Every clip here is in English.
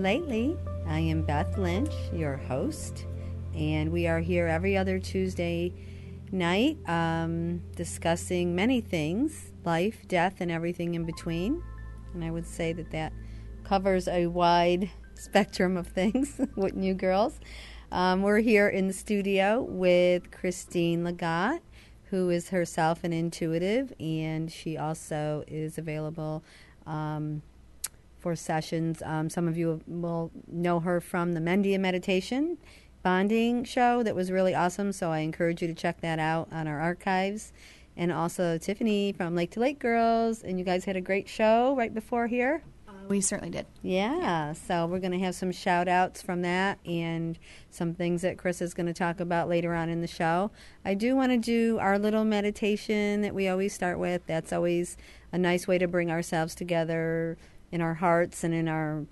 lately. I am Beth Lynch, your host, and we are here every other Tuesday night discussing many things, life, death, and everything in between. And I would say that that covers a wide spectrum of things, wouldn't you girls? We're here in the studio with Christine Legat, who is herself an intuitive, and she also is available for sessions. Some of you will know her from the Mendia Meditation Bonding show that was really awesome, so I encourage you to check that out on our archives. And also Tiffany from Lake to Lake Girls, and you guys had a great show right before here. We certainly did. Yeah, so we're going to have some shout-outs from that and some things that Chris is going to talk about later on in the show. I do want to do our little meditation that we always start with. That's always a nice way to bring ourselves together in our hearts and in our,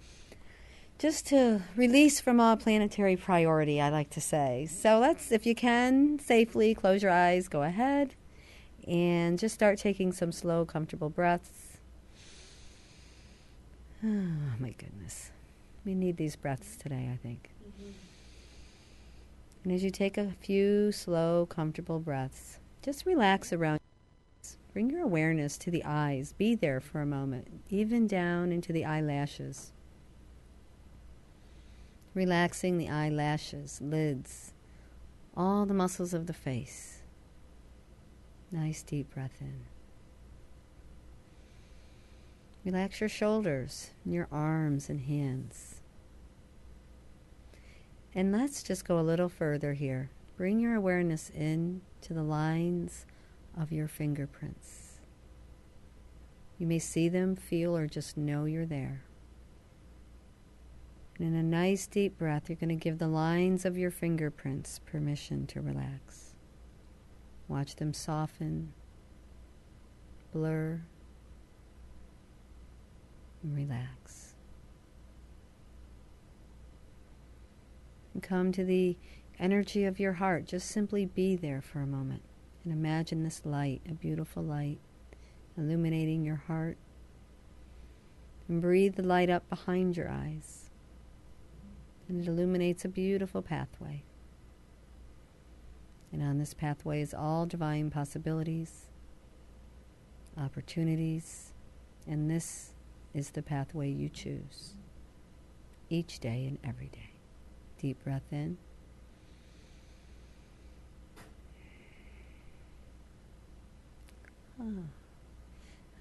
just to release from all planetary priority, I like to say. So let's, if you can, safely close your eyes, go ahead, and just start taking some slow, comfortable breaths. Oh, my goodness. We need these breaths today, I think. Mm-hmm. And as you take a few slow, comfortable breaths, just relax around. Bring your awareness to the eyes. Be there for a moment, even down into the eyelashes. Relaxing the eyelashes, lids, all the muscles of the face. Nice deep breath in. Relax your shoulders, and your arms and hands. And let's just go a little further here. Bring your awareness in to the lines of your fingerprints. You may see them, feel, or just know you're there. And in a nice deep breath, you're going to give the lines of your fingerprints permission to relax. Watch them soften, blur, and relax. And come to the energy of your heart. Just simply be there for a moment. And imagine this light, a beautiful light, illuminating your heart. And breathe the light up behind your eyes. And it illuminates a beautiful pathway. And on this pathway is all divine possibilities, opportunities, and this is the pathway you choose each day and every day. Deep breath in. Oh,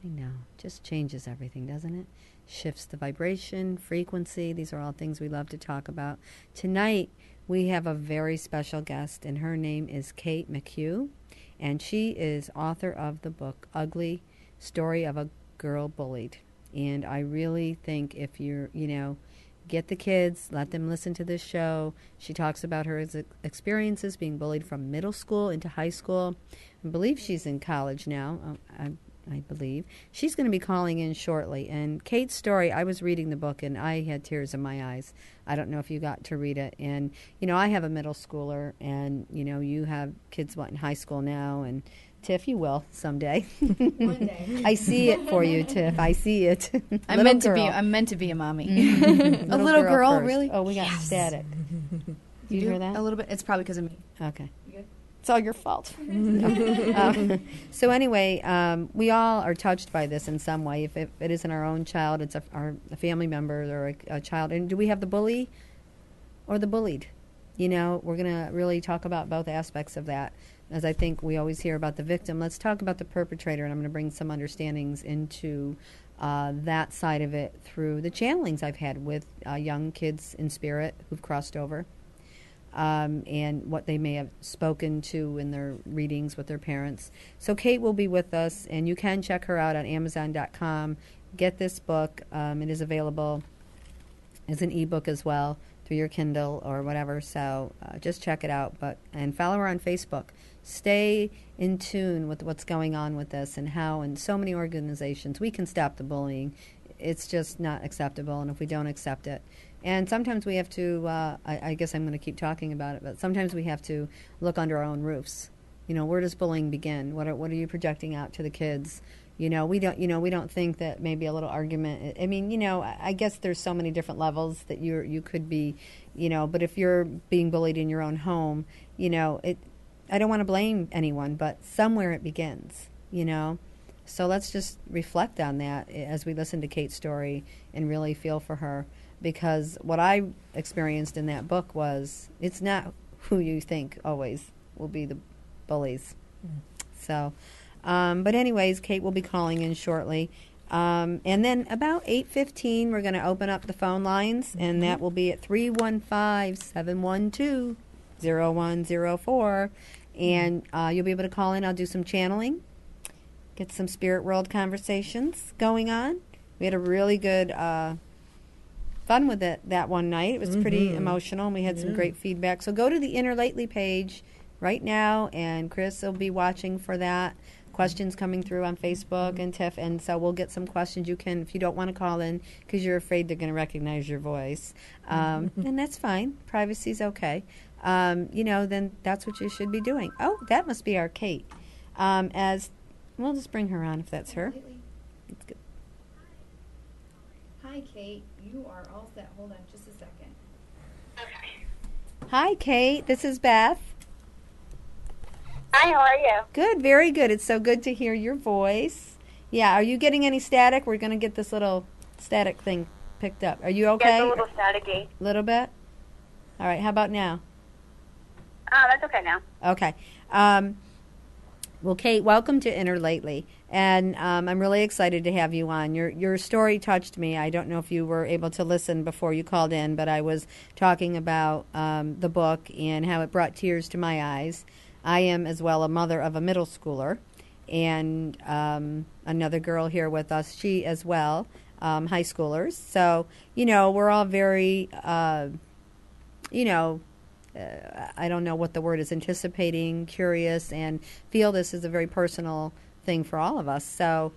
I know. Just changes everything, doesn't it? Shifts the vibration, frequency. These are all things we love to talk about. Tonight, we have a very special guest, and her name is Kate MacHugh, and she is author of the book, Ugly Story of a Girl Bullied. And I really think if you're, get the kids, let them listen to this show. She talks about her experiences being bullied from middle school into high school. I believe she's in college now, I believe. She's going to be calling in shortly. And Kate's story, I was reading the book and I had tears in my eyes. I don't know if you got to read it. And, I have a middle schooler and, you have kids in high school now. And Tiff, you will someday. One day. I see it for you, Tiff. I see it. I'm meant to be a mommy. A little girl, really? Oh, we got static. You hear that? A little bit. It's probably because of me. Okay. You good? It's all your fault. So anyway, we all are touched by this in some way. If it isn't our own child, it's a family member or a child. And do we have the bully or the bullied? We're going to really talk about both aspects of that. As I think we always hear about the victim, let's talk about the perpetrator, and I'm going to bring some understandings into that side of it through the channelings I've had with young kids in spirit who've crossed over, and what they may have spoken to in their readings with their parents. So Kate will be with us, and you can check her out on Amazon.com. Get this book. It is available as an ebook as well through your Kindle or whatever. So just check it out. And follow her on Facebook. Stay in tune with what's going on with this and how in so many organizations we can stop the bullying. It's just not acceptable, and if we don't accept it. And sometimes we have to, I guess I'm going to keep talking about it, but sometimes we have to look under our own roofs. Where does bullying begin? What are you projecting out to the kids? We don't think that maybe a little argument. I mean, I guess there's so many different levels that you could be, but if you're being bullied in your own home, I don't want to blame anyone, but somewhere it begins, So let's just reflect on that as we listen to Kate's story and really feel for her, because what I experienced in that book was it's not who you think always will be the bullies. So, but anyways, Kate will be calling in shortly. And then about 8:15, we're going to open up the phone lines, and that will be at 315-712-0104. And you'll be able to call in. I'll do some channeling, get some spirit world conversations going on. We had a really good fun with it that one night. It was pretty emotional, and we had some great feedback. So go to the Inner Lately page right now, and Chris will be watching for that. Questions coming through on Facebook and Tiff, and so we'll get some questions. You can, if you don't want to call in because you're afraid they're going to recognize your voice, and that's fine. Privacy's okay. Then that's what you should be doing. Oh, that must be our Kate. As we'll just bring her on if that's her. It's good. Hi, Kate. You are all set. Hold on just a second. Okay. Hi, Kate. This is Beth. Hi, how are you? Good, very good. It's so good to hear your voice. Yeah, are you getting any static? We're going to get this little static thing picked up. Are you okay? Yeah, it's a little staticky. A little bit? All right, how about now? That's okay now. Okay. Well, Kate, welcome to Inner Lately, and I'm really excited to have you on. Your story touched me. I don't know if you were able to listen before you called in, but I was talking about the book and how it brought tears to my eyes. I am as well a mother of a middle schooler, and another girl here with us, she as well, high schoolers. So, we're all very, I don't know what the word is, anticipating, curious, and feel this is a very personal thing for all of us. So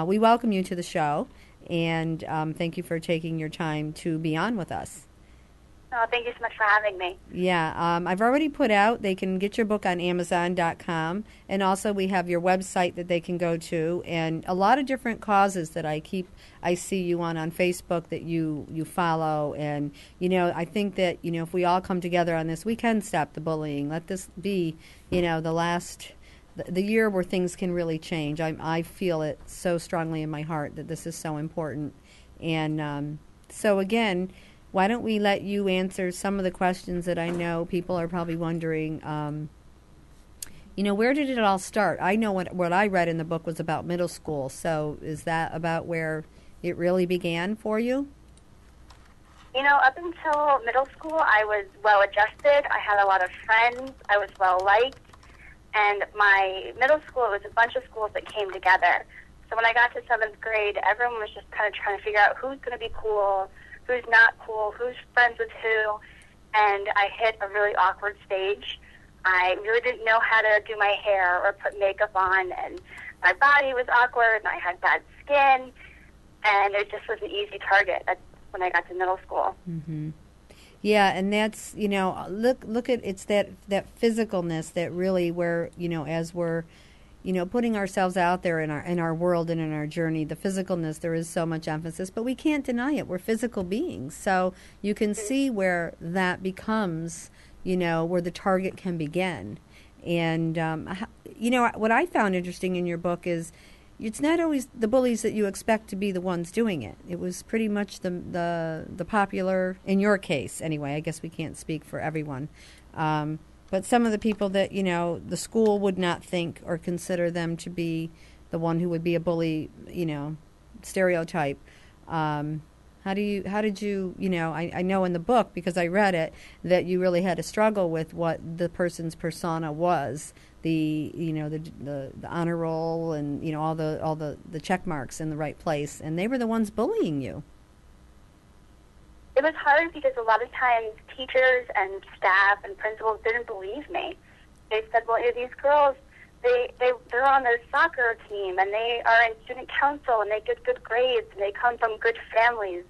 we welcome you to the show, and thank you for taking your time to be on with us. Oh, thank you so much for having me. Yeah, I've already put out, they can get your book on Amazon.com, and also we have your website that they can go to, and a lot of different causes that I see you on Facebook that you follow, and, I think that, if we all come together on this, we can stop the bullying. Let this be, the year where things can really change. I feel it so strongly in my heart that this is so important. And so again, why don't we let you answer some of the questions that I know people are probably wondering, where did it all start? I know what I read in the book was about middle school. So is that about where it really began for you? Up until middle school, I was well-adjusted. I had a lot of friends. I was well-liked. And my middle school, it was a bunch of schools that came together. So when I got to 7th grade, everyone was just kind of trying to figure out who's going to be cool, who's not cool, who's friends with who, and I hit a really awkward stage. I really didn't know how to do my hair or put makeup on, and my body was awkward, and I had bad skin, and it just was an easy target. That's when I got to middle school. Mm-hmm. Yeah, and that's, look at, it's that physicalness that really where, as we're, putting ourselves out there in our world and in our journey, the physicalness, there is so much emphasis, but we can't deny it. We're physical beings. So you can see where that becomes, where the target can begin. And, what I found interesting in your book is it's not always the bullies that you expect to be the ones doing it. It was pretty much the popular, in your case anyway, I guess we can't speak for everyone, but some of the people that, the school would not think or consider them to be the one who would be a bully, stereotype. How did you, I know in the book, because I read it, that you really had to struggle with what the person's persona was, the honor roll and, all the check marks in the right place, and they were the ones bullying you. It was hard because a lot of times teachers and staff and principals didn't believe me. They said, well, these girls, they're on their soccer team, and they are in student council, and they get good grades, and they come from good families.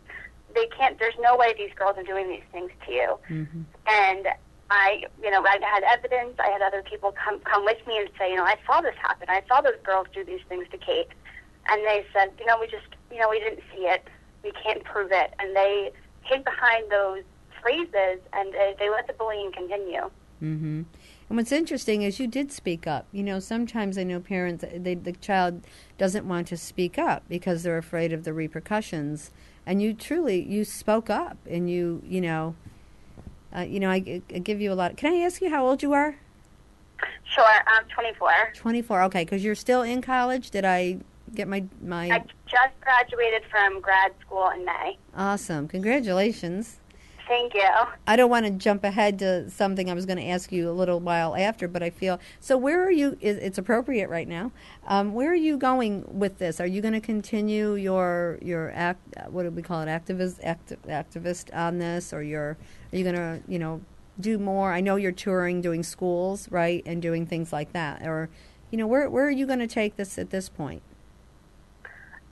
There's no way these girls are doing these things to you. Mm-hmm. And I had evidence. I had other people come with me and say, I saw this happen. I saw those girls do these things to Kate. And they said, we didn't see it. We can't prove it. And they hid behind those phrases, and they let the bullying continue. Mm-hmm. And what's interesting is you did speak up. Sometimes I know parents, the child doesn't want to speak up because they're afraid of the repercussions. And you spoke up, and I give you a lot. Can I ask you how old you are? Sure, I'm 24. 24, okay, because you're still in college. Did I get my... I just graduated from grad school in May. Awesome. Congratulations. Thank you. I don't want to jump ahead to something I was going to ask you a little while after, but I feel... So where are you... It's appropriate right now. Where are you going with this? Are you going to continue your what do we call it, activist on this? Or are you going to, do more? I know you're touring, doing schools, right, and doing things like that. Or, where are you going to take this at this point?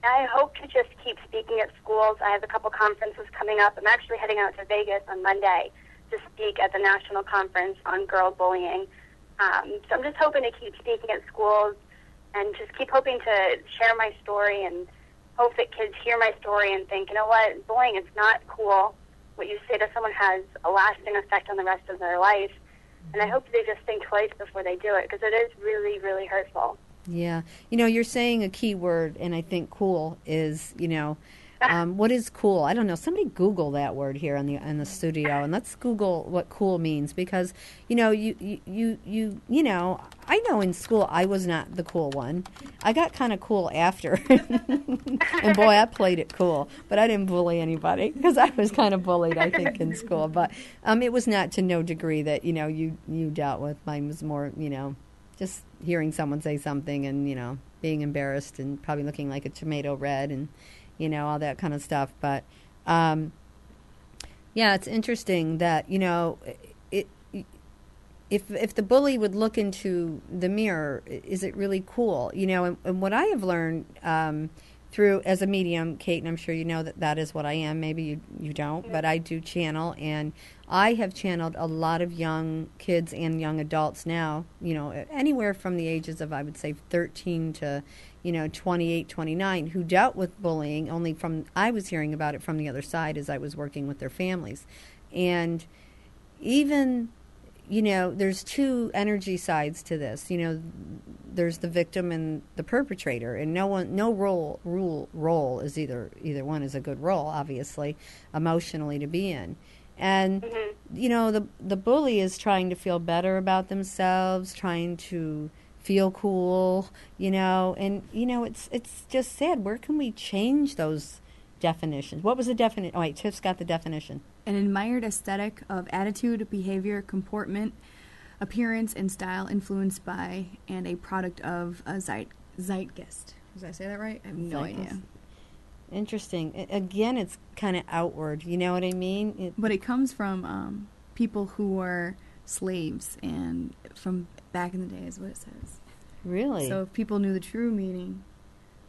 I hope to just keep speaking at schools. I have a couple conferences coming up. I'm actually heading out to Vegas on Monday to speak at the national conference on girl bullying. So I'm just hoping to keep speaking at schools and just keep hoping to share my story and hope that kids hear my story and think, you know what, bullying is not cool. What you say to someone has a lasting effect on the rest of their life. And I hope they just think twice before they do it, because it is really, really hurtful. Yeah. You're saying a key word, and I think cool is, what is cool? I don't know. Somebody Google that word here in the studio, and let's Google what cool means, because, I know in school I was not the cool one. I got kind of cool after. And boy, I played it cool, but I didn't bully anybody because I was kind of bullied, I think, in school. But it was not to no degree that, you dealt with. Mine was more, just hearing someone say something and, being embarrassed and probably looking like a tomato red and, all that kind of stuff. But, yeah, it's interesting that, if the bully would look into the mirror, is it really cool? And what I have learned through, as a medium, Kate, and I'm sure you know that is what I am. Maybe you don't, but I do channel, and I have channeled a lot of young kids and young adults now, anywhere from the ages of, I would say, 13 to, 28, 29, who dealt with bullying, only I was hearing about it from the other side as I was working with their families. And even... there's two energy sides to this. There's the victim and the perpetrator, and no role is either one is a good role, obviously, emotionally to be in. And the bully is trying to feel better about themselves, trying to feel cool, and it's just sad. Where can we change those definitions? What was the definition? Oh wait, Tiff's got the definition. An admired aesthetic of attitude, behavior, comportment, appearance, and style influenced by and a product of a zeitgeist. Did I say that right? I have no idea. Interesting. Again, it's kind of outward. You know what I mean? But it comes from people who were slaves, and from back in the day is what it says. Really? So if people knew the true meaning...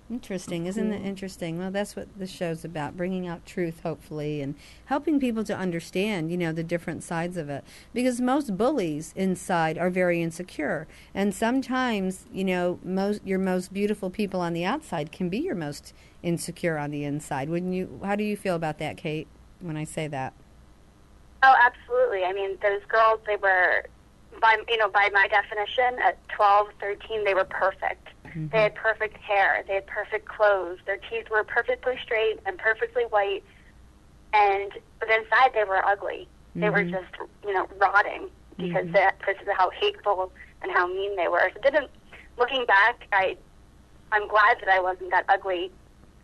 Interesting. Isn't it interesting? Well, that's what this show's about, bringing out truth, hopefully, and helping people to understand, the different sides of it. Because most bullies inside are very insecure. And sometimes, your most beautiful people on the outside can be your most insecure on the inside. Wouldn't you? How do you feel about that, Kate, when I say that? Oh, absolutely. I mean, those girls, they were, by my definition, at 12, 13, they were perfect. Mm-hmm. They had perfect hair. They had perfect clothes. Their teeth were perfectly straight and perfectly white. But inside they were ugly. They were just, rotting because this is how hateful and how mean they were. So looking back, I'm glad that I wasn't that ugly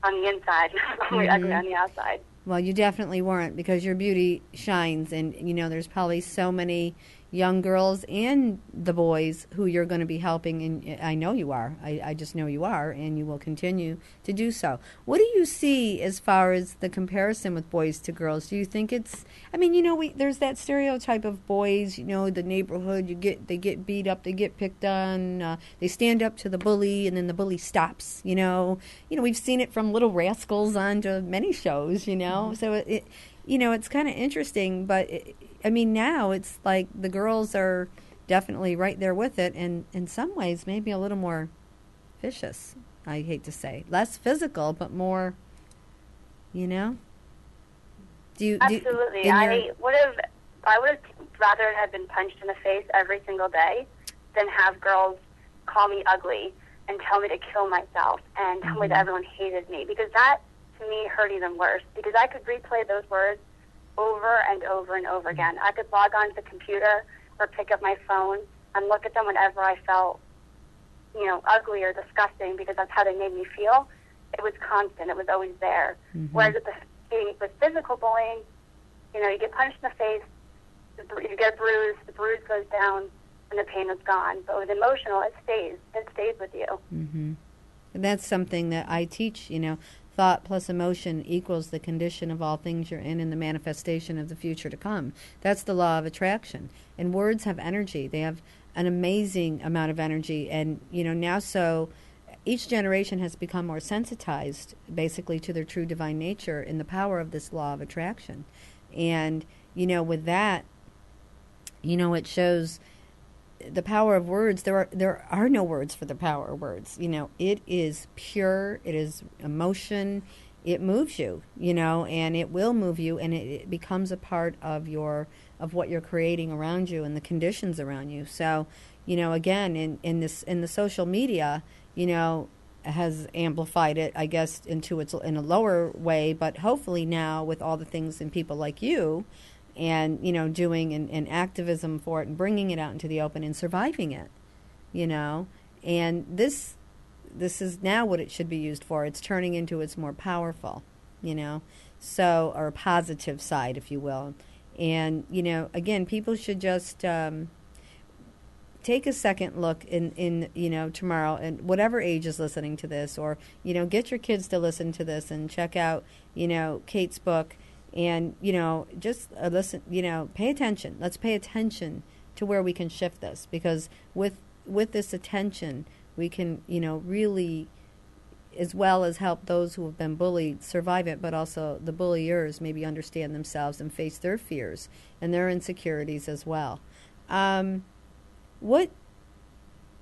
on the inside, only ugly on the outside. Well, you definitely weren't, because your beauty shines, and, there's probably so many young girls and the boys who you're going to be helping, and I know you are. I just know you are, and you will continue to do so. What do you see as far as the comparison with boys to girls? Do you think it's, there's that stereotype of boys, the neighborhood, they get beat up, they get picked on, they stand up to the bully, and then the bully stops, we've seen it from Little Rascals on to many shows, so it's kind of interesting, but now it's like the girls are definitely right there with it, and in some ways maybe a little more vicious. I hate to say. Less physical, but more, you know? Absolutely. I would have rather have been punched in the face every single day than have girls call me ugly and tell me to kill myself and tell me that everyone hated me, because that, to me, hurt even worse, because I could replay those words over and over and over again. I could log onto the computer or pick up my phone and look at them whenever I felt, ugly or disgusting, because that's how they made me feel. It was constant. It was always there. Whereas with physical bullying, you get punched in the face, you get a bruise, the bruise goes down, and the pain is gone. But with emotional, it stays. It stays with you. Mm-hmm. And that's something that I teach, thought plus emotion equals the condition of all things you're in and the manifestation of the future to come. That's the law of attraction. And words have energy. They have an amazing amount of energy. And, now so each generation has become more sensitized, basically, to their true divine nature in the power of this law of attraction. And, with that, it shows the power of words. There are no words for the power of words. It is pure. It is emotion. It moves you, and it will move you, and it becomes a part of what you're creating around you and the conditions around you. So, again, in the social media, has amplified it, I guess, in a lower way, but hopefully now with all the things and people like you, and doing an activism for it and bringing it out into the open and surviving it, and this is now what it should be used for. It's turning into its more powerful, so, or a positive side, if you will. And again, people should just take a second look in tomorrow, and whatever age is listening to this, or get your kids to listen to this and check out Kate's book. And, just listen, pay attention. Let's pay attention to where we can shift this, because with this attention, we can, really, as well as help those who have been bullied survive it, but also the bulliers maybe understand themselves and face their fears and their insecurities as well. What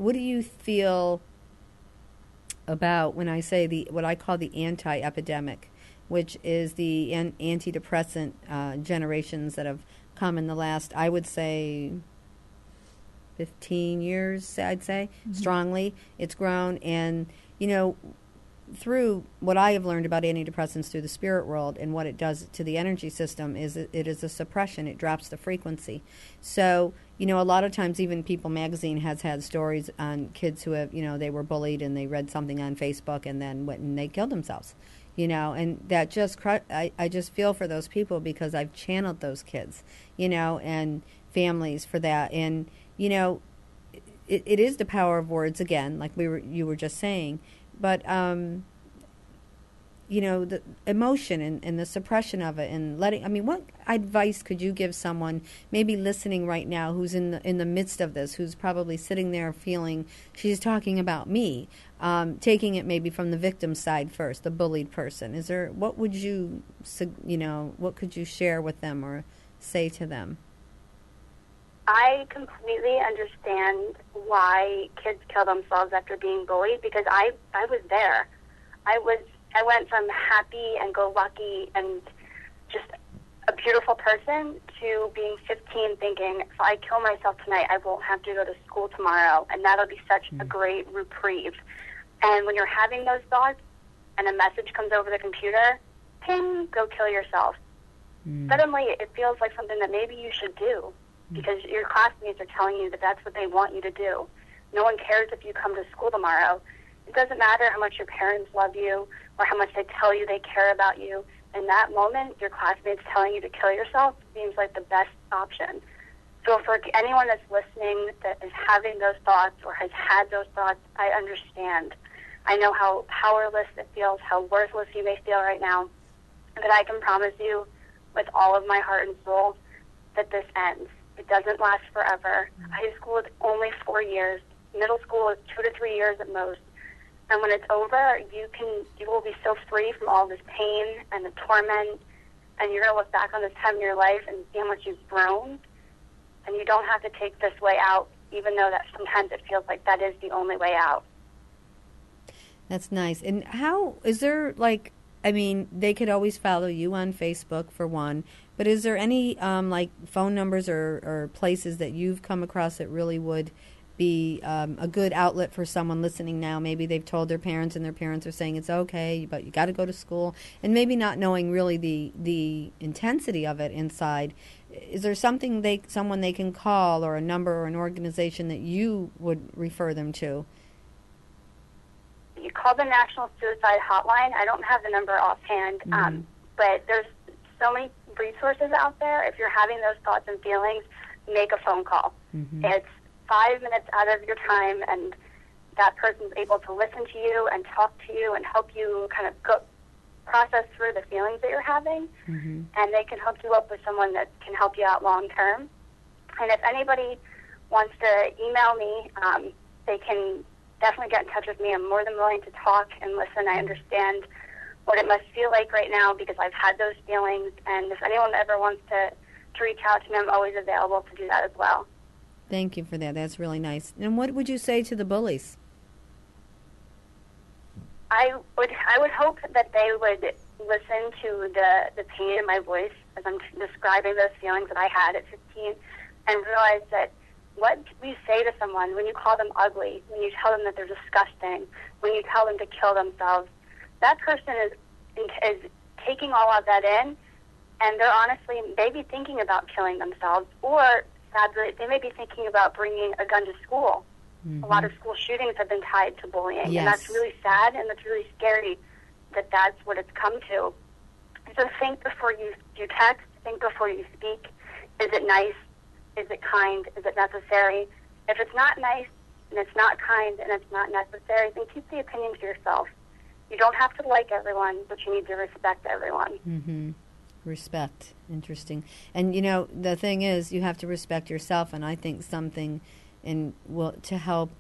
do you feel about when I say what I call the anti-epidemic, which is the antidepressant generations that have come in the last, I would say, 15 years, I'd say, strongly. It's grown, and, through what I have learned about antidepressants through the spirit world and what it does to the energy system is it is a suppression. It drops the frequency. So, a lot of times even People magazine has had stories on kids who have, they were bullied and they read something on Facebook and then went and they killed themselves. And that just, I just feel for those people, because I've channeled those kids, and families for that. And, it is the power of words again, like you were just saying, but, the emotion and the suppression of it and what advice could you give someone maybe listening right now who's in the midst of this, who's probably sitting there feeling she's talking about me, taking it maybe from the victim side first, the bullied person? What would you, what could you share with them or say to them? I completely understand why kids kill themselves after being bullied, because I was there. I went from happy and go lucky and just a beautiful person to being 15 thinking, if I kill myself tonight, I won't have to go to school tomorrow, and that'll be such a great reprieve. And when you're having those thoughts and a message comes over the computer, ping, go kill yourself. Suddenly it feels like something that maybe you should do, because your classmates are telling you that that's what they want you to do. No one cares if you come to school tomorrow. It doesn't matter how much your parents love you or how much they tell you they care about you. In that moment, your classmates telling you to kill yourself seems like the best option. So for anyone that's listening that is having those thoughts or has had those thoughts, I understand. I know how powerless it feels, how worthless you may feel right now, but I can promise you with all of my heart and soul that this ends. It doesn't last forever. High school is only 4 years. Middle school is 2 to 3 years at most. And when it's over, you will be so free from all this pain and the torment, and you're going to look back on this time in your life and see how much you've grown. And you don't have to take this way out, even though that sometimes it feels like that is the only way out. That's nice. And how is there like? I mean, they could always follow you on Facebook for one, but is there any like phone numbers or places that you've come across that really would be a good outlet for someone listening now? Maybe they've told their parents and their parents are saying it's okay, but you got to go to school, and maybe not knowing really the intensity of it inside. Is there someone they can call, or a number or an organization that you would refer them to? You call the National Suicide Hotline. I don't have the number offhand, but there's so many resources out there. If you're having those thoughts and feelings, make a phone call. It's 5 minutes out of your time, and that person's able to listen to you and talk to you and help you kind of process through the feelings that you're having, and they can hook you up with someone that can help you out long term. And if anybody wants to email me, they can definitely get in touch with me. I'm more than willing to talk and listen. I understand what it must feel like right now because I've had those feelings, and if anyone ever wants to reach out to me, I'm always available to do that as well. Thank you for that. That's really nice. And what would you say to the bullies? I would hope that they would listen to the pain in my voice as I'm describing those feelings that I had at 15, and realize that what we say to someone when you call them ugly, when you tell them that they're disgusting, when you tell them to kill themselves, that person is taking all of that in, and they're honestly maybe thinking about killing themselves, or sadly, they may be thinking about bringing a gun to school. A lot of school shootings have been tied to bullying, and that's really sad, and that's really scary that that's what it's come to. So think before you text, think before you speak. Is it nice? Is it kind? Is it necessary? If it's not nice, and it's not kind, and it's not necessary, then keep the opinion to yourself. You don't have to like everyone, but you need to respect everyone. Respect. Interesting. And, you know, the thing is, you have to respect yourself, and I think something to help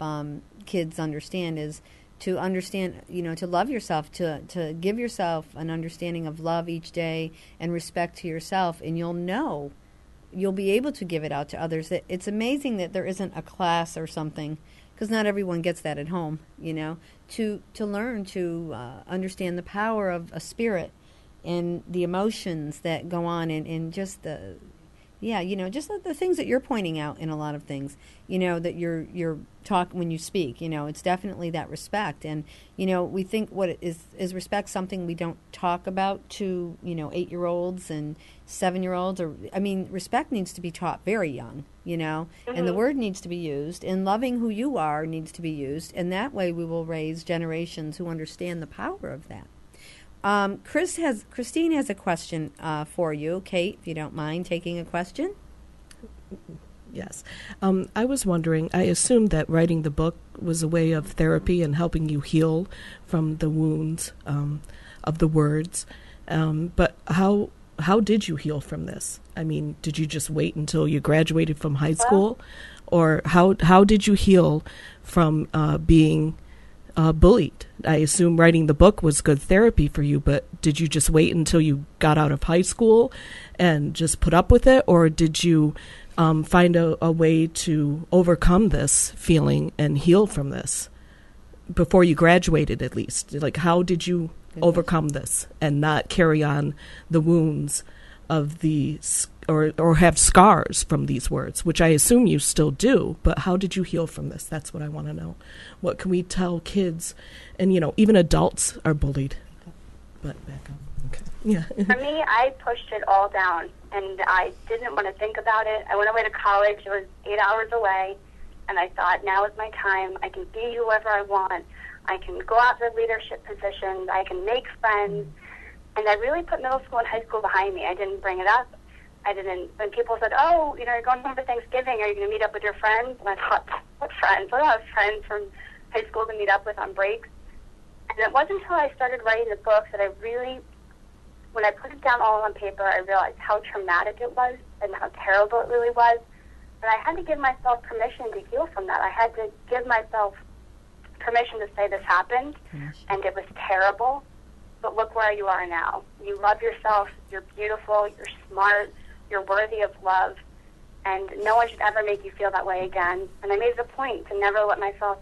kids understand is to understand, you know, to love yourself, to give yourself an understanding of love each day and respect to yourself, and you'll be able to give it out to others. It's amazing that there isn't a class or something, because not everyone gets that at home, you know, to learn to understand the power of a spirit and the emotions that go on, and just the just the things that you're pointing out in a lot of things, you know, that you're talk when you speak, you know, it's definitely that respect. And, you know, we think what is respect something we don't talk about to, you know, 8-year-olds and 7-year-olds, or, I mean, respect needs to be taught very young, you know, and the word needs to be used, and loving who you are needs to be used, and that way we will raise generations who understand the power of that. Christine has a question for you. Kate, if you don't mind taking a question. Yes. I was wondering, I assumed that writing the book was a way of therapy and helping you heal from the wounds of the words. But how did you heal from this? I mean, did you just wait until you graduated from high school? Or how did you heal from being bullied? I assume writing the book was good therapy for you, but did you just wait until you got out of high school and just put up with it? Or did you find a way to overcome this feeling and heal from this before you graduated, at least? Like, how did you overcome this and not carry on the wounds of or have scars from these words, which I assume you still do, but how did you heal from this? That's what I want to know. What can we tell kids? And, you know, even adults are bullied. But back up. Okay. Yeah. For me, I pushed it all down, and I didn't want to think about it. I went away to college. It was 8 hours away, and I thought, now is my time. I can be whoever I want. I can go out for leadership positions. I can make friends. And I really put middle school and high school behind me. I didn't bring it up. When people said, oh, you know, you're going home for Thanksgiving, are you going to meet up with your friends? And I thought, what friends? I don't have friends from high school to meet up with on breaks. And it wasn't until I started writing the book that I really, when I put it down all on paper, I realized how traumatic it was and how terrible it really was. And I had to give myself permission to heal from that. I had to give myself permission to say this happened, and it was terrible, but look where you are now. You love yourself, you're beautiful, you're smart, you're worthy of love, and no one should ever make you feel that way again. And I made it a point to never let myself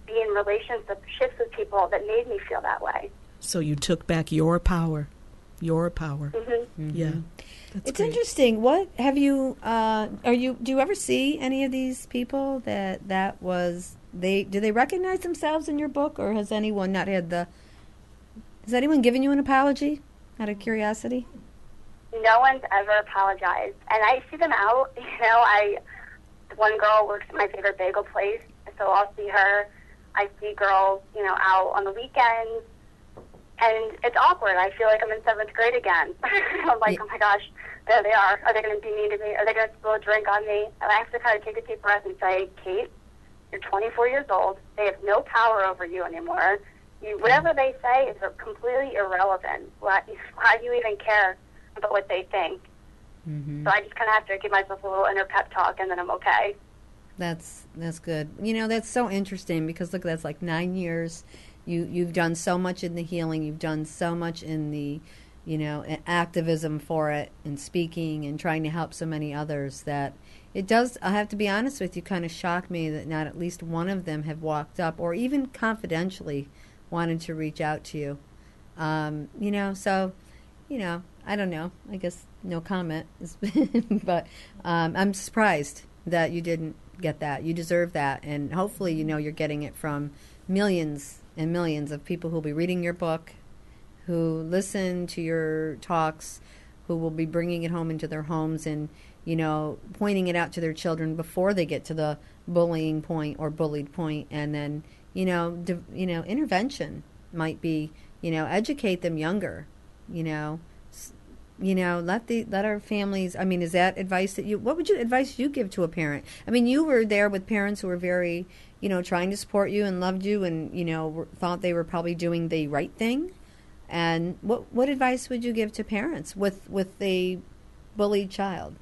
be in relationships with people that made me feel that way. So you took back your power. Your power. Mm-hmm. Yeah. That's It's great. interesting. What have you? Do you ever see any of these people that was they? Do they recognize themselves in your book, or has anyone not had the? Has anyone given you an apology? Out of curiosity. No one's ever apologized, and I see them out. One girl works at my favorite bagel place, so I'll see her. I see girls, out on the weekends, and it's awkward. I feel like I'm in 7th grade again. I'm like, oh my gosh, there they are. Are they going to be mean to me? Are they going to spill a drink on me? And I have to kind of take a deep breath and say, Kate, you're 24 years old. They have no power over you anymore. Whatever they say is completely irrelevant. Why do you even care about what they think? Mm-hmm. So I just kind of have to give myself a little inner pep talk, and then I'm okay. That's good. That's so interesting because look, that's like 9 years. You've done so much in the healing. You've done so much in the, activism for it and speaking and trying to help so many others that it does. I have to be honest with you, kind of shock me that not at least one of them have walked up or even confidentially wanted to reach out to you. So, I don't know. I guess no comment. But I'm surprised that you didn't get that. You deserve that. And hopefully, you're getting it from millions and millions of people who will be reading your book, who listen to your talks, who will be bringing it home into their homes and, pointing it out to their children before they get to the bullying point or bullied point. And then, intervention might be, educate them younger, let our families. I mean, is that advice that what would you advice you give to a parent? I mean, you were there with parents who were very, trying to support you and loved you and, thought they were probably doing the right thing. And what advice would you give to parents with a bullied child?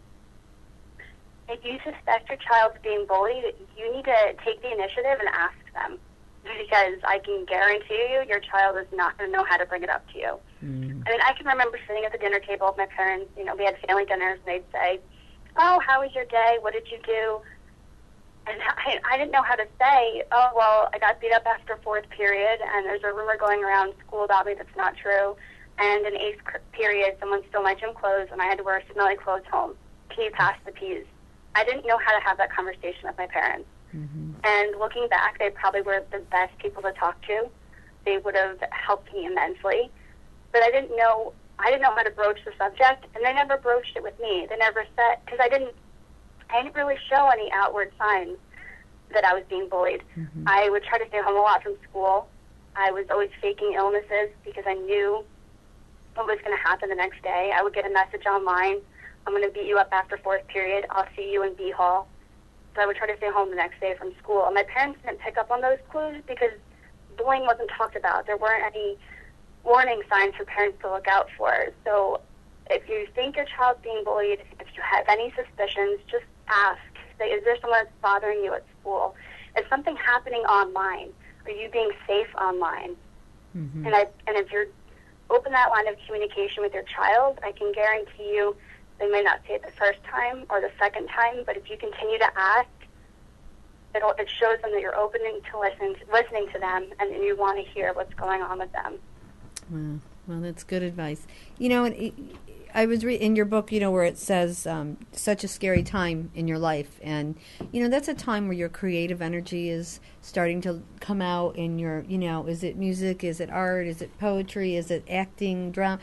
If you suspect your child's being bullied, you need to take the initiative and ask them. Because I can guarantee you, your child is not going to know how to bring it up to you. Mm. I mean, I can remember sitting at the dinner table with my parents. We had family dinners, and they'd say, "Oh, how was your day? What did you do?" And I didn't know how to say, "Oh, well, I got beat up after 4th period, and there's a rumor going around school about me that's not true. And in 8th period, someone stole my gym clothes, and I had to wear smelly clothes home. Can you pass the peas?" I didn't know how to have that conversation with my parents. Mm-hmm. And looking back, they probably were the best people to talk to. They would have helped me immensely. But I didn't know how to broach the subject, and they never broached it with me. They never said, because I didn't really show any outward signs that I was being bullied. Mm-hmm. I would try to stay home a lot from school. I was always faking illnesses because I knew what was going to happen the next day. I would get a message online, "I'm going to beat you up after 4th period. I'll see you in B Hall." So I would try to stay home the next day from school. And my parents didn't pick up on those clues because bullying wasn't talked about. There weren't any warning signs for parents to look out for. So if you think your child's being bullied, if you have any suspicions, just ask. Say, is there someone that's bothering you at school? Is something happening online? Are you being safe online? Mm-hmm. And if you're open that line of communication with your child, I can guarantee you they may not say it the first time or the second time, but if you continue to ask, it shows them that you're open to listening to them, and you want to hear what's going on with them. Well, that's good advice. I was in your book, where it says such a scary time in your life, and that's a time where your creative energy is starting to come out in your, is it music, is it art, is it poetry, is it acting, drama,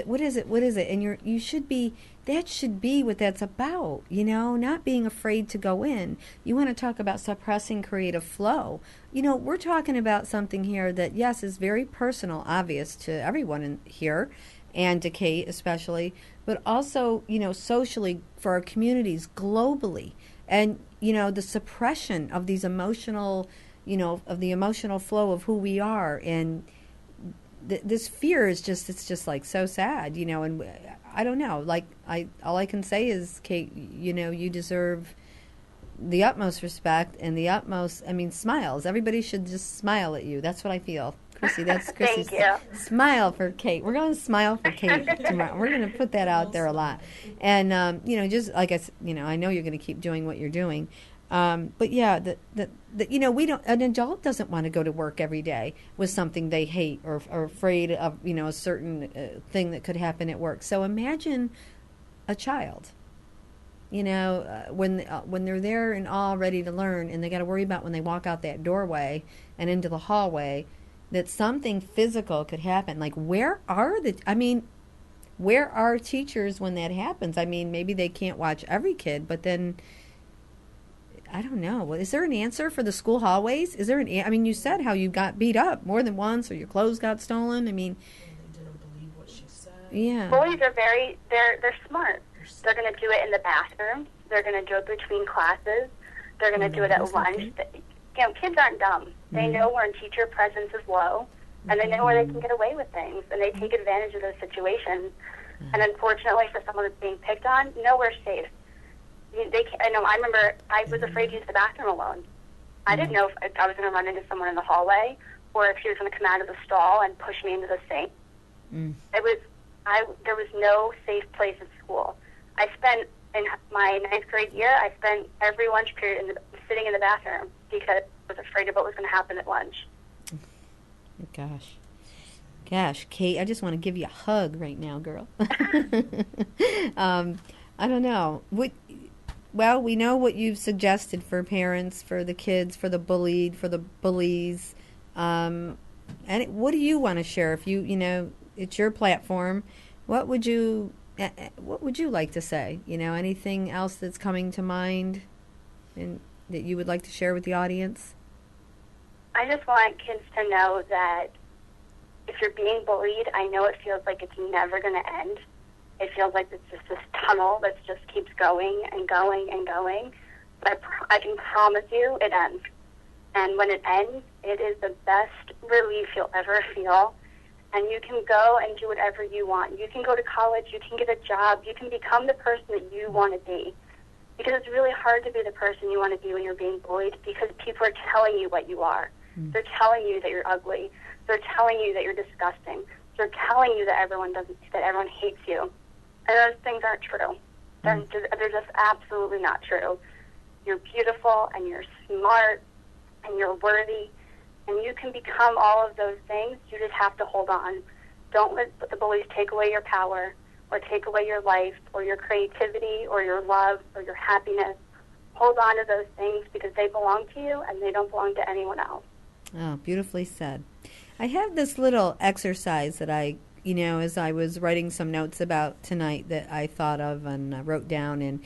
what is it? And you should be. That should be what that's about, not being afraid to go in. You want to talk about suppressing creative flow. We're talking about something here that, yes, is very personal, obvious to everyone in here, and to Kate especially, but also, socially for our communities globally. And, the suppression of these emotional, of the emotional flow of who we are. And this fear is it's just like so sad, and I don't know. Like, all I can say is, Kate, you deserve the utmost respect and the utmost, smiles. Everybody should just smile at you. That's what I feel. Chrissy, that's Chrissy's. Thank you. Smile for Kate. We're going to smile for Kate tomorrow. We're going to put that out there a lot. And, just like I know you're going to keep doing what you're doing. But yeah, you know, we don't. An adult doesn't want to go to work every day with something they hate or afraid of, you know, a certain thing that could happen at work. So imagine a child, you know, when they're there and all ready to learn, and they got to worry about when they walk out that doorway and into the hallway that something physical could happen. Like, where are teachers when that happens? I mean, maybe they can't watch every kid, but then I don't know. Is there an answer for the school hallways? Is there I mean, you said how you got beat up more than once, or your clothes got stolen. I mean, they didn't believe what she said. Yeah. Bullies are they're smart. They're going to do it in the bathroom. They're going to do it between classes. They're going to do it at lunch. You know, kids aren't dumb. They know when teacher presence is low, and they know where they can get away with things, and they take advantage of those situations. And unfortunately, for someone that's being picked on, nowhere's safe. I know. I remember I was afraid to use the bathroom alone. I didn't know if I was going to run into someone in the hallway, or if he was going to come out of the stall and push me into the sink. There was no safe place at school. I spent, in my 9th grade year, I spent every lunch period sitting in the bathroom because I was afraid of what was going to happen at lunch. Gosh, Kate, I just want to give you a hug right now, girl. I don't know. Well, we know what you've suggested for parents, for the kids, for the bullied, for the bullies. And what do you want to share? If you know, it's your platform. What would you like to say? You know, anything else that's coming to mind and that you would like to share with the audience? I just want kids to know that if you're being bullied, I know it feels like it's never going to end. It feels like it's just this tunnel that just keeps going and going and going. But I can promise you it ends. And when it ends, it is the best relief you'll ever feel. And you can go and do whatever you want. You can go to college. You can get a job. You can become the person that you want to be. Because it's really hard to be the person you want to be when you're being bullied, because people are telling you what you are. They're telling you that you're ugly. They're telling you that you're disgusting. They're telling you that everyone hates you. And those things aren't true. They're just absolutely not true. You're beautiful, and you're smart, and you're worthy, and you can become all of those things. You just have to hold on. Don't let the bullies take away your power, or take away your life, or your creativity, or your love, or your happiness. Hold on to those things, because they belong to you, and they don't belong to anyone else. Oh, beautifully said. I have this little exercise that as I was writing some notes about tonight that I thought of and wrote down, and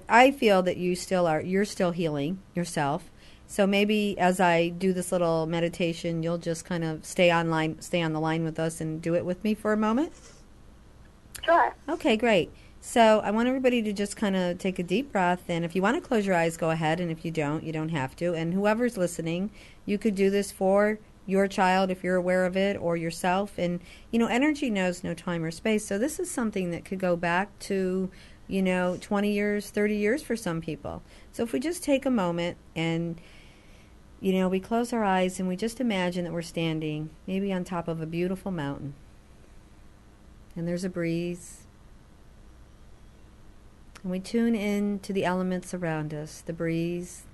I feel that you're still healing yourself. So maybe as I do this little meditation, you'll just kind of stay on the line with us and do it with me for a moment. Sure. Okay, great. So I want everybody to just kind of take a deep breath, and if you want to close your eyes, go ahead, and if you don't have to. And whoever's listening, you could do this for your child if you're aware of it, or yourself. And, energy knows no time or space, so this is something that could go back to, 20 years, 30 years for some people. So if we just take a moment and, we close our eyes and we just imagine that we're standing maybe on top of a beautiful mountain, and there's a breeze. And we tune in to the elements around us, the breeze,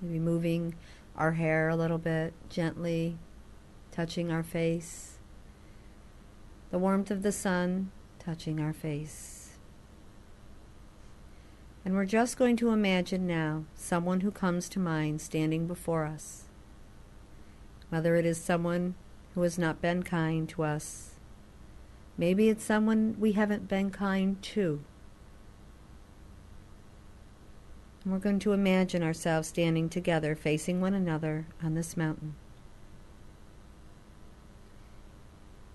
maybe moving our hair a little bit, gently touching our face, the warmth of the sun touching our face. And we're just going to imagine now someone who comes to mind standing before us, whether it is someone who has not been kind to us, maybe it's someone we haven't been kind to. And we're going to imagine ourselves standing together, facing one another on this mountain.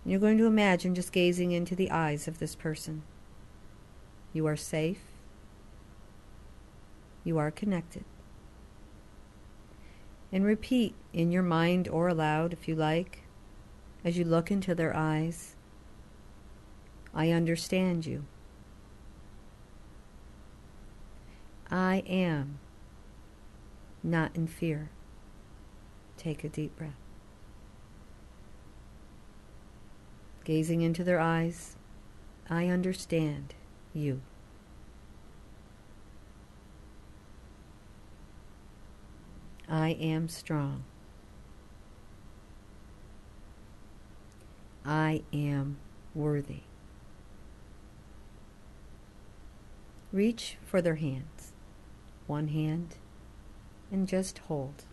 And you're going to imagine just gazing into the eyes of this person. You are safe. You are connected. And repeat in your mind or aloud, if you like, as you look into their eyes, I understand you. I am not in fear. Take a deep breath. Gazing into their eyes, I understand you. I am strong. I am worthy. Reach for their hands, one hand, and just hold.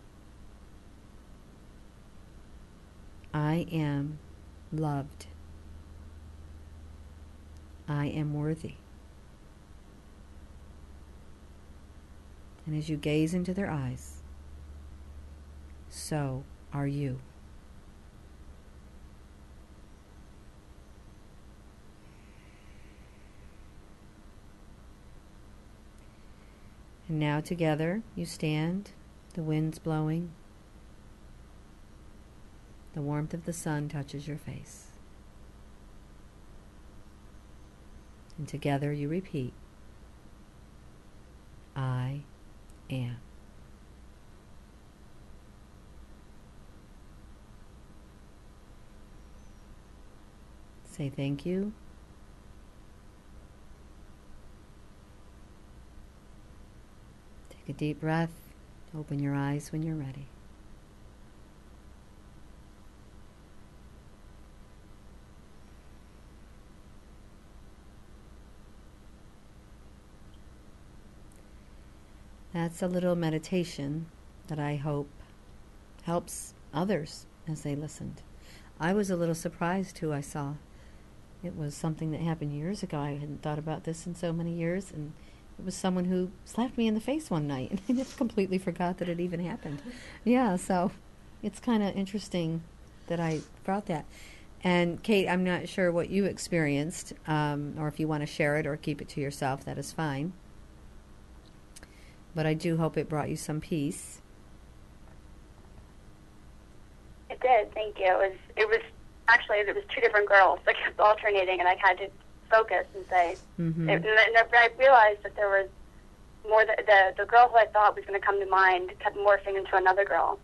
I am loved. I am worthy. And as you gaze into their eyes, so are you. And now together you stand, the wind's blowing, the warmth of the sun touches your face. And together you repeat, I am. Say thank you. Take a deep breath. Open your eyes when you're ready. That's a little meditation that I hope helps others as they listened. I was a little surprised who I saw. It was something that happened years ago. I hadn't thought about this in so many years, and it was someone who slapped me in the face one night, and I just completely forgot that it even happened. Yeah, so it's kind of interesting that I brought that. And Kate, I'm not sure what you experienced, or if you want to share it or keep it to yourself, that is fine. But I do hope it brought you some peace. It did, thank you. It was actually, there was two different girls that kept alternating, and I had to focus and say, Mm-hmm. and I realized that there was more, the girl who I thought was going to come to mind kept morphing into another girl,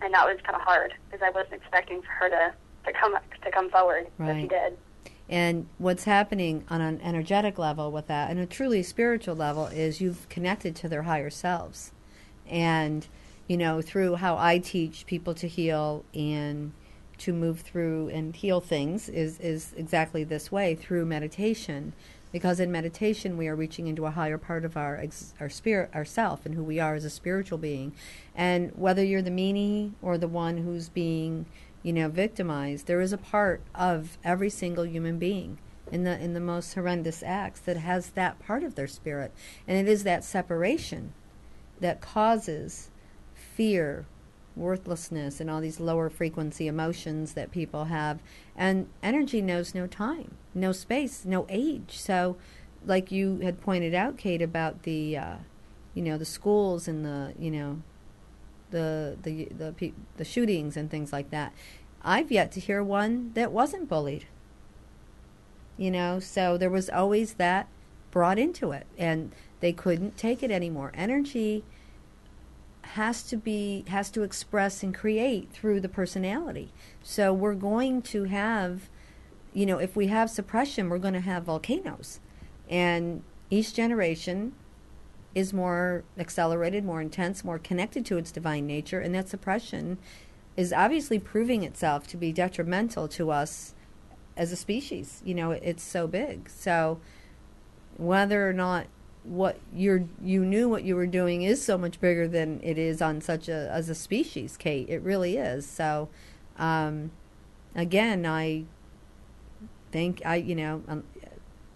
and that was kind of hard, because I wasn't expecting for her to come forward, but she did. And what's happening on an energetic level with that, and a truly spiritual level, is you've connected to their higher selves. And, you know, through how I teach people to heal and to move through and heal things is exactly this way, through meditation. Because in meditation we are reaching into a higher part of our spirit, ourself, and who we are as a spiritual being. And whether you're the meanie or the one who's being, you know, victimized, there is a part of every single human being in the most horrendous acts that has that part of their spirit. And it is that separation that causes fear, worthlessness, and all these lower frequency emotions that people have. And energy knows no time, no space, no age. So like you had pointed out, Kate, about the the schools and the shootings and things like that, I've yet to hear one that wasn't bullied. So there was always that brought into it, and they couldn't take it anymore. Energy has to express and create through the personality. So we're going to have, if we have suppression, we're going to have volcanoes. And each generation is more accelerated, more intense, more connected to its divine nature, and that suppression is obviously proving itself to be detrimental to us as a species. It's so big. So whether or not what you knew what you were doing is so much bigger than it is on as a species, Kate. It really is. So again, I'm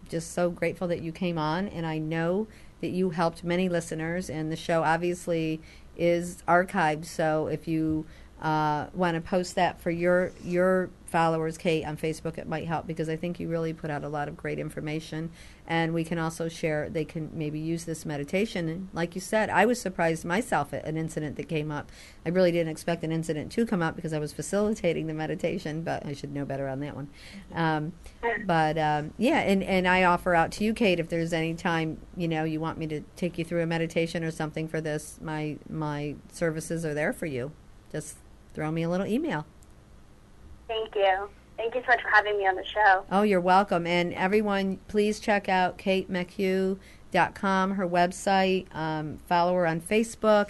just so grateful that you came on, and I know that you helped many listeners, and the show obviously is archived. So if you want to post that for your followers, Kate, on Facebook, it might help, because I think you really put out a lot of great information. And we can also share, they can maybe use this meditation. And like you said, I was surprised myself at an incident that came up. I really didn't expect an incident to come up because I was facilitating the meditation, but I should know better on that one. Yeah, and I offer out to you, Kate, if there's any time, you want me to take you through a meditation or something for this, my services are there for you. Just throw me a little email. Thank you. Thank you so much for having me on the show. Oh, you're welcome. And everyone, please check out KateMacHugh.com, her website. Follow her on Facebook.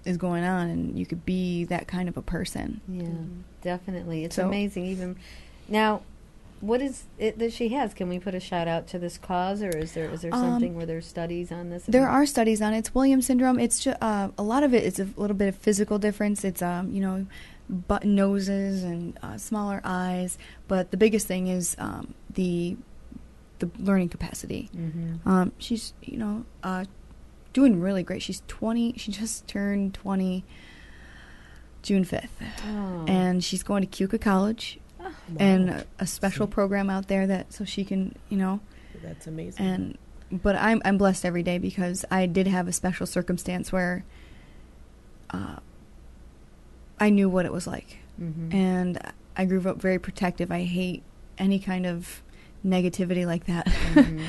is going on, and you could be that kind of a person. Yeah, definitely. It's So- amazing. Even now, what is it that she has? Can we put a shout out to this cause, or is there something where there's studies on this? There are studies on it. It's Williams syndrome. It's just, a lot of it is a little bit of physical difference. It's button noses and smaller eyes, but the biggest thing is the learning capacity. Mm-hmm. She's doing really great. She's 20. She just turned 20 June 5th, and she's going to Keuka College. Oh. And a special program out there so she can, That's amazing. But I'm blessed every day because I did have a special circumstance where I knew what it was like. Mm-hmm. And I grew up very protective. I hate any kind of negativity like that. Mm-hmm.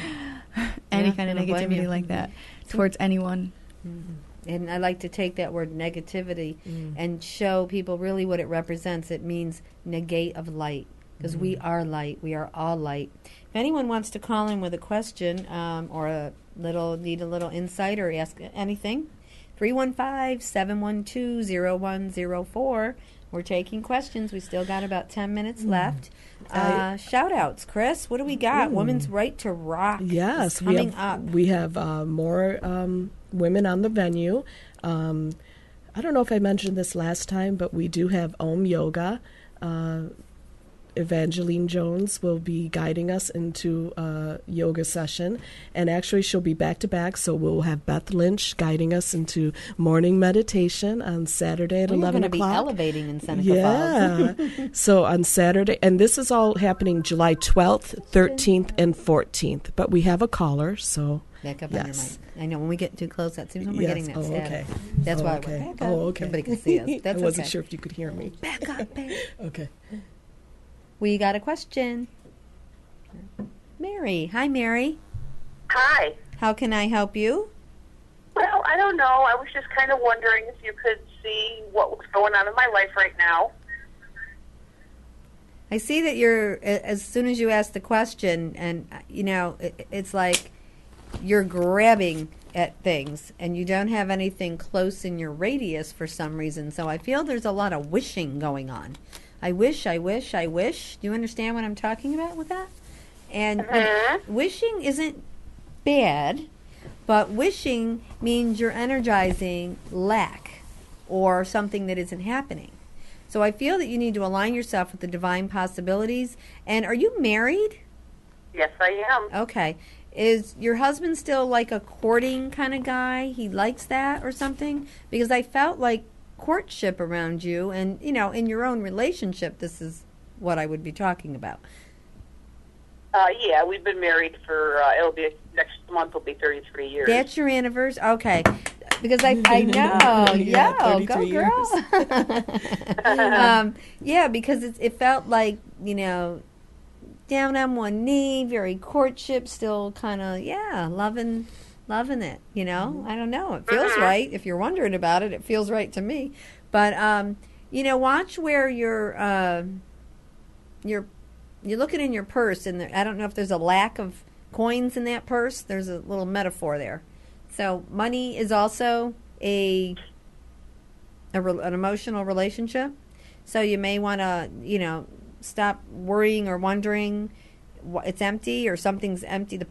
Any kind of I don't blame negativity you. like that towards anyone. Mm-hmm. And I like to take that word negativity and show people really what it represents. It means negate of light, because we are light. We are all light. If anyone wants to call in with a question or need a little insight or ask anything, 315-712-0104. We're taking questions. We still got about 10 minutes left. Shout-outs. Chris, what do we got? Women's Right to Rock Yes, is coming up. We have more women on the venue. I don't know if I mentioned this last time, but we do have Om Yoga. Evangeline Jones will be guiding us into a yoga session, and actually she'll be back-to-back, so we'll have Beth Lynch guiding us into morning meditation on Saturday at 11 o'clock. We're going to be elevating in Seneca Falls. So on Saturday, and this is all happening July 12th, 13th, and 14th, but we have a caller, so... Back up on your mic. I know when we get too close, that seems when we're getting that Oh, static. okay. That's why okay. we're back up. Oh, okay. Everybody can see us. That's I wasn't okay. sure if you could hear me. Back up, babe. Okay. We got a question. Mary. Hi, Mary. Hi. How can I help you? Well, I don't know. I was just kind of wondering if you could see what was going on in my life right now. I see that as soon as you ask the question, and, it's like you're grabbing at things, and you don't have anything close in your radius for some reason. So I feel there's a lot of wishing going on. I wish. Do you understand what I'm talking about with that? And wishing isn't bad, but wishing means you're energizing lack or something that isn't happening. So I feel that you need to align yourself with the divine possibilities. And are you married? Yes, I am. Okay. Is your husband still like a courting kind of guy? He likes that or something? Because I felt like courtship around you, and in your own relationship, this is what I would be talking about. Yeah, we've been married for next month will be 33 years. That's your anniversary? Okay. Because I know. Yeah, Yo, go 33 girl. Yeah, because it felt like, down on one knee, very courtship, still kind of, loving it, I don't know. It feels right. If you're wondering about it, it feels right to me. But, watch where you're looking in your purse, and I don't know if there's a lack of coins in that purse. There's a little metaphor there. So money is also an emotional relationship. So you may want to, stop worrying or wondering it's empty or something's empty. The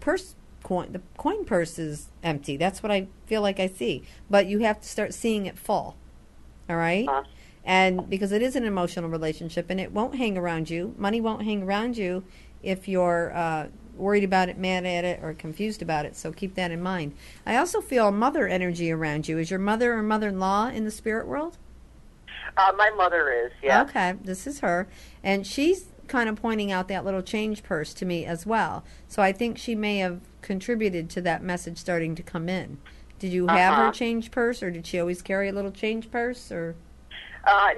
coin purse is empty. That's what I feel like I see. But you have to start seeing it full. All right? And because it is an emotional relationship, and it won't hang around you. Money won't hang around you if you're worried about it, mad at it, or confused about it. So keep that in mind. I also feel a mother energy around you. Is your mother or mother-in-law in the spirit world? My mother is, yeah. Okay, this is her. And she's kind of pointing out that little change purse to me as well. So I think she may have contributed to that message starting to come in. Did you have her change purse, or did she always carry a little change purse? Or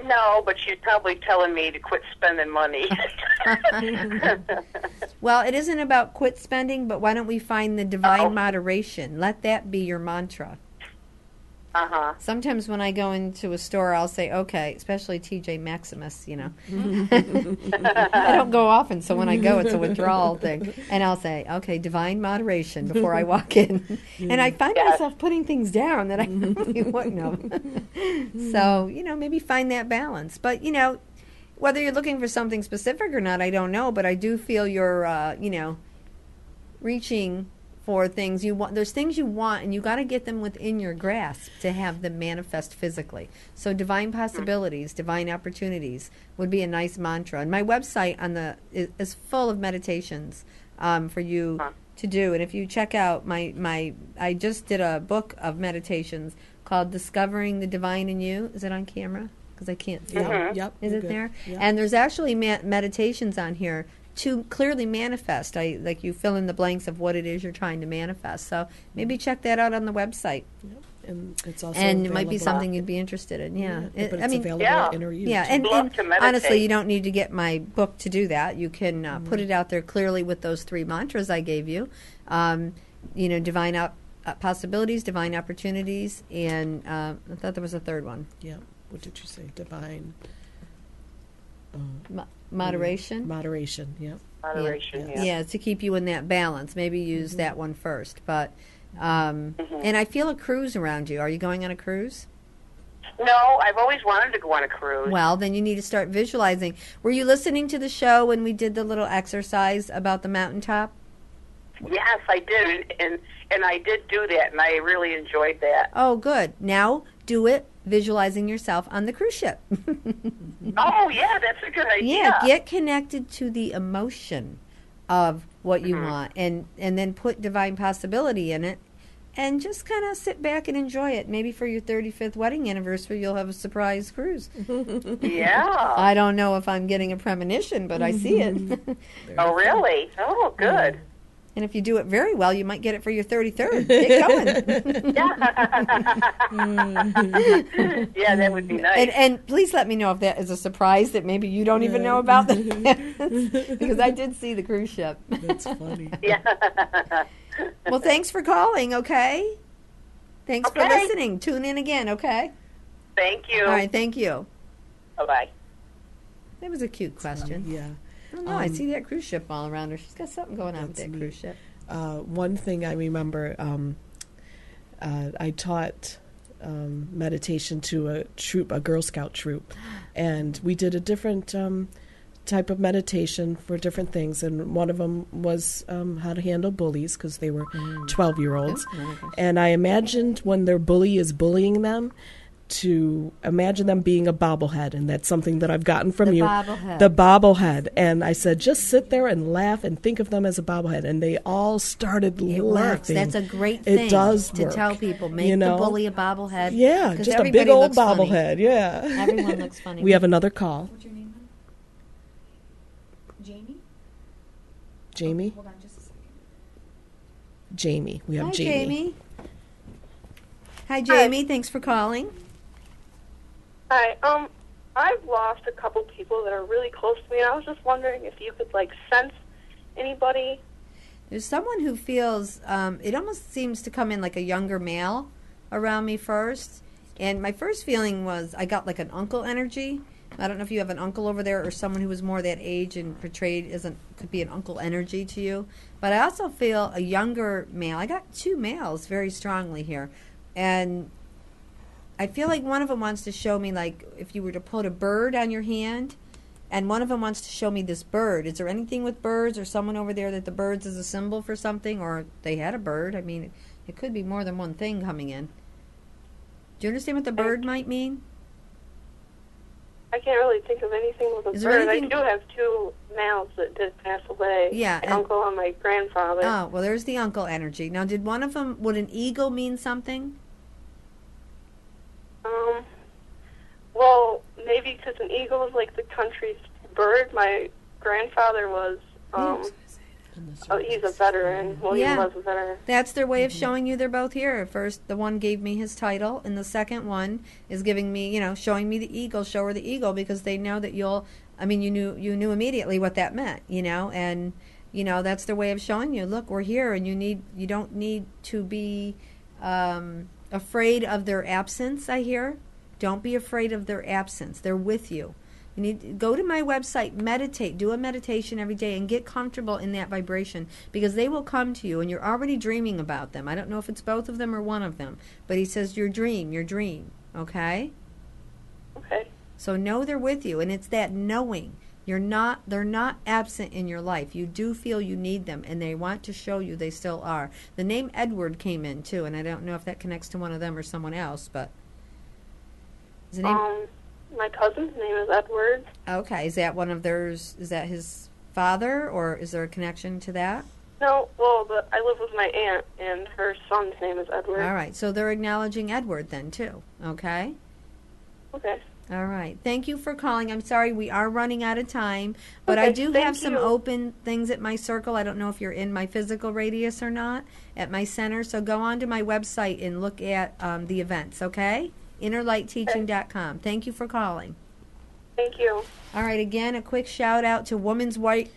no, but she's probably telling me to quit spending money. Well, it isn't about quit spending, but why don't we find the divine moderation? Let that be your mantra. Sometimes when I go into a store, I'll say, okay, especially TJ Maximus, you know. I don't go often, so when I go, it's a withdrawal thing. And I'll say, okay, divine moderation before I walk in. And I find myself putting things down that I really wouldn't have. So, you know, maybe find that balance. But, you know, whether you're looking for something specific or not, I don't know. But I do feel you're, you know, reaching for things you want. There's things you want, and you got to get them within your grasp to have them manifest physically. So divine possibilities, divine opportunities would be a nice mantra. And my website is full of meditations for you to do. And if you check out I just did a book of meditations called Discovering the Divine in You. Is it on camera? Because I can't see it. Yep. Is it Good. there? Yep. And there's actually meditations on here to clearly manifest. Like you fill in the blanks of what it is you're trying to manifest. So maybe check that out on the website. Yep. And it's also And it might be available- something you'd be interested in. Yeah. but it's available at Inner You. Yeah, too. and Love to meditate. honestly, you don't need to get my book to do that. You can put it out there clearly with those 3 mantras I gave you. You know, divine possibilities, divine opportunities, and I thought there was a third one. Yeah. What did you say? Divine Moderation. moderation. Yep. Moderation, yeah. Yeah, to keep you in that balance. Maybe use that one first. But and I feel a cruise around you. Are you going on a cruise? No, I've always wanted to go on a cruise. Well, then you need to start visualizing. Were you listening to the show when we did the little exercise about the mountaintop? Yes, I did, and I did do that, and I really enjoyed that. Oh, good. Now do it visualizing yourself on the cruise ship. Oh, yeah, that's a good idea. Yeah, get connected to the emotion of what you want, and then put divine possibility in it, and just kind of sit back and enjoy it. Maybe for your 35th wedding anniversary, you'll have a surprise cruise. Yeah. I don't know if I'm getting a premonition, but I see it. Oh, really? Oh, good. And if you do it very well, you might get it for your 33rd. Get going. Yeah, that would be nice. And please let me know if that is a surprise that maybe you don't even know about, because I did see the cruise ship. That's funny. Yeah. Well, thanks for calling, okay? Thanks for Okay. listening. Tune in again, okay? Thank you. All right, thank you. Bye-bye. That was a cute question. Yeah. I don't know. I see that cruise ship all around her. She's got something going on with That's that neat. cruise ship. One thing I remember, I taught meditation to a Girl Scout troop, and we did a different type of meditation for different things, and one of them was how to handle bullies, because they were 12-year-olds. Oh, my gosh. And I imagined when their bully is bullying them, to imagine them being a bobblehead, and that's something that I've gotten from The you. bobblehead. The bobblehead. And I said, just sit there and laugh and think of them as a bobblehead. And they all started It laughing. works. That's a great thing It does to work. tell people. Make You know? the bully a bobblehead. Yeah, 'cause just a everybody big old looks funny. bobblehead. Yeah. Everyone looks funny. We have another call. What's your name, hon? Jamie? Jamie? Hold on just a second. Jamie. We have Hi, Jamie. Jamie. Hi, Jamie. Thanks for calling. Hi. I've lost a couple people that are really close to me, and I was just wondering if you could, sense anybody. There's someone who feels, it almost seems to come in like a younger male around me first. And my first feeling was I got like an uncle energy. I don't know if you have an uncle over there or someone who was more that age and portrayed could be an uncle energy to you. But I also feel a younger male. I got 2 males very strongly here. And I feel like one of them wants to show me, like, if you were to put a bird on your hand, and one of them wants to show me this bird. Is there anything with birds or someone over there that the birds is a symbol for something, or they had a bird? I mean, it could be more than one thing coming in. Do you understand what the bird might mean? I can't really think of anything with a Is there bird. anything- I do have 2 males that did pass away. Yeah, My and- uncle and my grandfather. Oh, well, there's the uncle energy. Now, would an eagle mean something? Well, maybe because an eagle is like the country's bird. My grandfather was, he's a veteran. Well, Yeah. he was a veteran. That's their way of showing you they're both here. First, the one gave me his title, and the second one is giving me, showing me the eagle. Show her the eagle, because they know that you knew immediately what that meant, and that's their way of showing you. Look, we're here, and you don't need to be afraid of their absence, I hear. Don't be afraid of their absence. They're with you. You need to go to my website, meditate, do a meditation every day, and get comfortable in that vibration, because they will come to you, and you're already dreaming about them. I don't know if it's both of them or one of them, but he says your dream, okay? Okay. So know they're with you, and it's that knowing. They're not absent in your life. You do feel you need them, and they want to show you they still are. The name Edward came in, too, and I don't know if that connects to one of them or someone else, but... Is the name... My cousin's name is Edward. Okay, is that one of theirs? Is that his father, or is there a connection to that? No, well, I live with my aunt, and her son's name is Edward. All right, so they're acknowledging Edward then, too, okay? Okay. All right. Thank you for calling. I'm sorry we are running out of time, but Okay, I do thank have some you. open things at my circle. I don't know if you're in my physical radius or not, at my center, so go on to my website and look at the events, okay? InnerLightTeaching.com. Thank you for calling. Thank you. All right, again, a quick shout out to Women's Right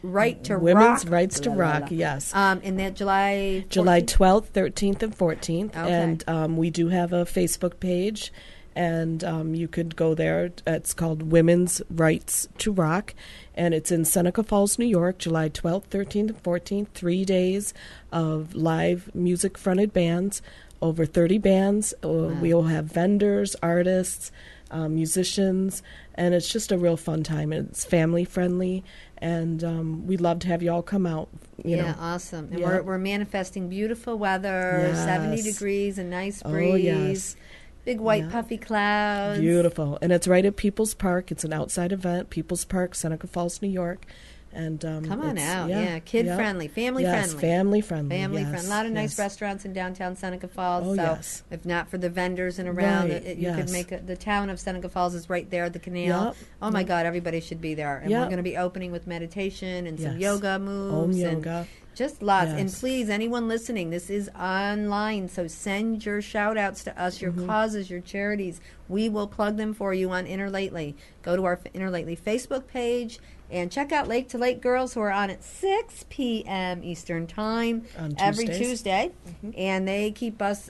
to Women's Rock. Rights to Rock, yes. In that July 14th? July 12th, 13th, and 14th. Okay. And we do have a Facebook page, and you could go there. It's called Women's Rights to Rock, and it's in Seneca Falls, New York, July 12th, 13th, and 14th. 3 days of live music-fronted bands, over 30 bands. We will have vendors, artists, musicians, and it's just a real fun time. It's family-friendly, and we'd love to have you all come out. You know. Awesome. And Yeah. we're manifesting beautiful weather, Yes. 70 degrees, a nice Oh, breeze. yes. Big white Yeah. puffy clouds. Beautiful. And it's right at People's Park. It's an outside event, People's Park, Seneca Falls, New York. And Come on it's- out. Yeah. Kid friendly, family yes, friendly. family friendly. Family yes, friendly. A lot of nice yes. restaurants in downtown Seneca Falls. Oh, so yes. if not for the vendors and around, Right, you could yes. make the town of Seneca Falls is right there, the canal. Yep, Oh my yep. God, everybody should be there. And we're Yep. going to be opening with meditation and some Yes. yoga moves. Om and yoga. just lots. And Yes. please, anyone listening, this is online, so send your shout-outs to us, your causes, your charities. We will plug them for you on Inner Lately. Go to our Inner Lately Facebook page and check out Lake to Lake Girls, who are on at 6 p.m. Eastern Time On every Tuesdays. Tuesday. And they keep us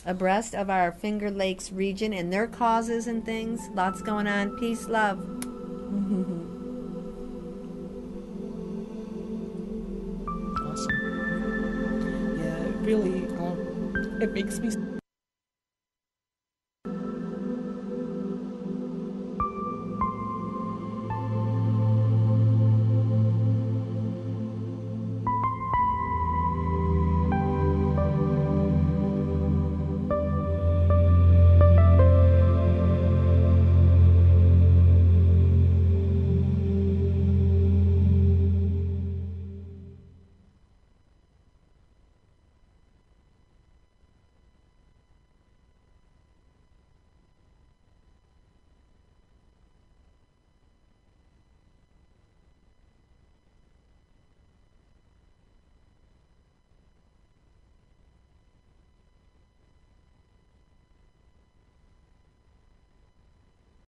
abreast of our Finger Lakes region and their causes and things. Lots going on. Peace, love. Awesome. Yeah, it really, it makes me